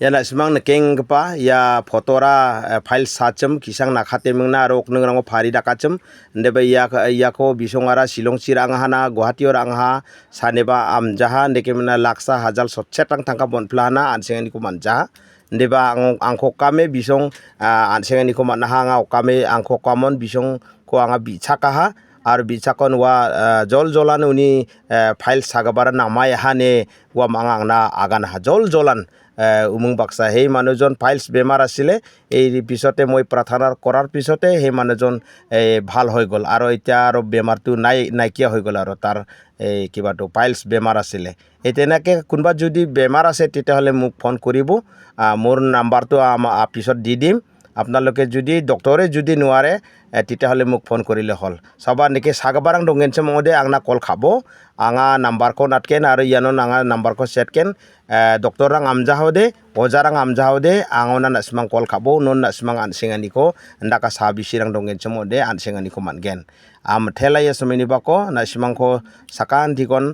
Yana simang na keng pa ya fotora file sachem kisang nakate mengna rok nengrang phari dakachem ndeba ya ko bisongara silong chirang hana guwahati orang ha saneba amjaha ndekemna laksa hajal sotsetang tangka bonplana ansengani ko manja ndeba angko kame bisong ansengani ko manahanga kame angko kamon bisong ko anga bichaka আর বিচাকন ওয়া জল জলান উনি file সাগাবার নামায় হানে ওয়া মাঙা আগান হা জল জলান উমুং বাক্সা সেই মানুহজন ফাইলছ বেমাৰ আছিলে এই পিছতে মই প্ৰাৰ্থনা কৰাৰ পিছতে সেই মানুহজন ভাল হৈ গ'ল আৰু এতিয়া আৰু বেমাৰটো নাইকিয়া হৈ গ'ল আৰু তাৰ কিবাটো ফাইলছ বেমাৰ আছিলে এই তেনেকৈ কোনোবা যদি বেমাৰ আছে তেতিয়াহ'লে মোক ফোন কৰিব মোৰ নাম্বাৰটো পিছত দি দিম আপোনালোকে যদি ডক্টৰে যদি নোৱাৰে তেতিয়াহ'লে মোক ফোন কৰিলে হ'ল সবা নেকি সাগবাৰাং দংগেনছে মদে আংনা কল খাব আঙা নাম্বাৰখন নাটকেন আৰু ইয়ানো আঙা নাম্বাৰখন সেটকেন ডক্টৰাং আমজাহদে অজাৰাং আমজাহদে আঙনা নাসমাং কল খাব non নাসমাং আনসেঙানিকো ndaka sabisirang donggense mode ansenganiko manggen methela yasmeni bako nasimangko sakan dikon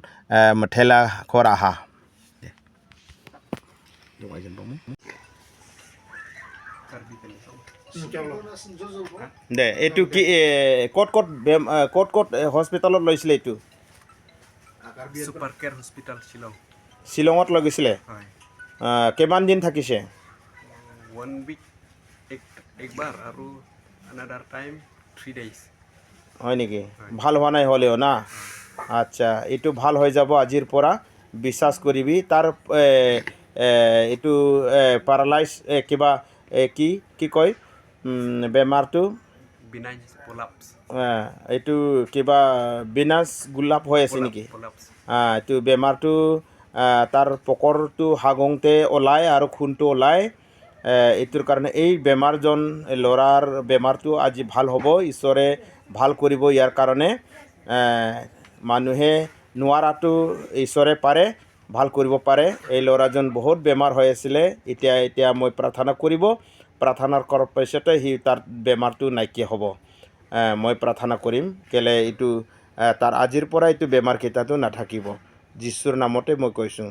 methela koraha দে এইটো কি ক'ত হস্পিটালত লৈছিলে এইটো সুপার কেয়ার হসপিটাল শ্বিলঙত লাগিছিলে কিমান দিন থাকিছে 1 week একবার আৰু another time 3 days হয় নেকি ভাল হোৱা নাই হ'লেও না আচ্ছা এইটো ভাল হৈ যাব আজিৰ পৰা বিশ্বাস কৰিবি তাৰ এইটো প্যাৰালাইজ কিবা কি কয় বেমাৰটো বিনাইন প্ৰলাপস এইটো কিবা বিনাশ গোলাপ হৈ আছে নেকি এইটো বেমাৰটো তাৰ পকৰটো হাগংতে ওলায় আৰু খুনটো ওলায় এইটোৰ কাৰণে এই বেমাৰজন ল'ৰাৰ বেমাৰটো আজি ভাল হ'ব ঈশ্বৰে ভাল কৰিব ইয়াৰ কাৰণে মানুহে নোৱাৰাটো ঈশ্বৰে পাৰে ভাল কৰিব পাৰে এই ল'ৰাজন বহুত বেমাৰ হৈ আছিলে এতিয়া মই প্ৰাৰ্থনা কৰিব প্ৰাৰ্থনাৰ কৰাৰ পিছতে তাৰ বেমাৰটো নাইকিয়া হ'ব মই প্ৰাৰ্থনা কৰিম কেলে এইটো তাৰ আজিৰ পৰা এইটো বেমাৰ কেইটাটো নাথাকিব যীশুৰ নামতে মই কৈছোঁ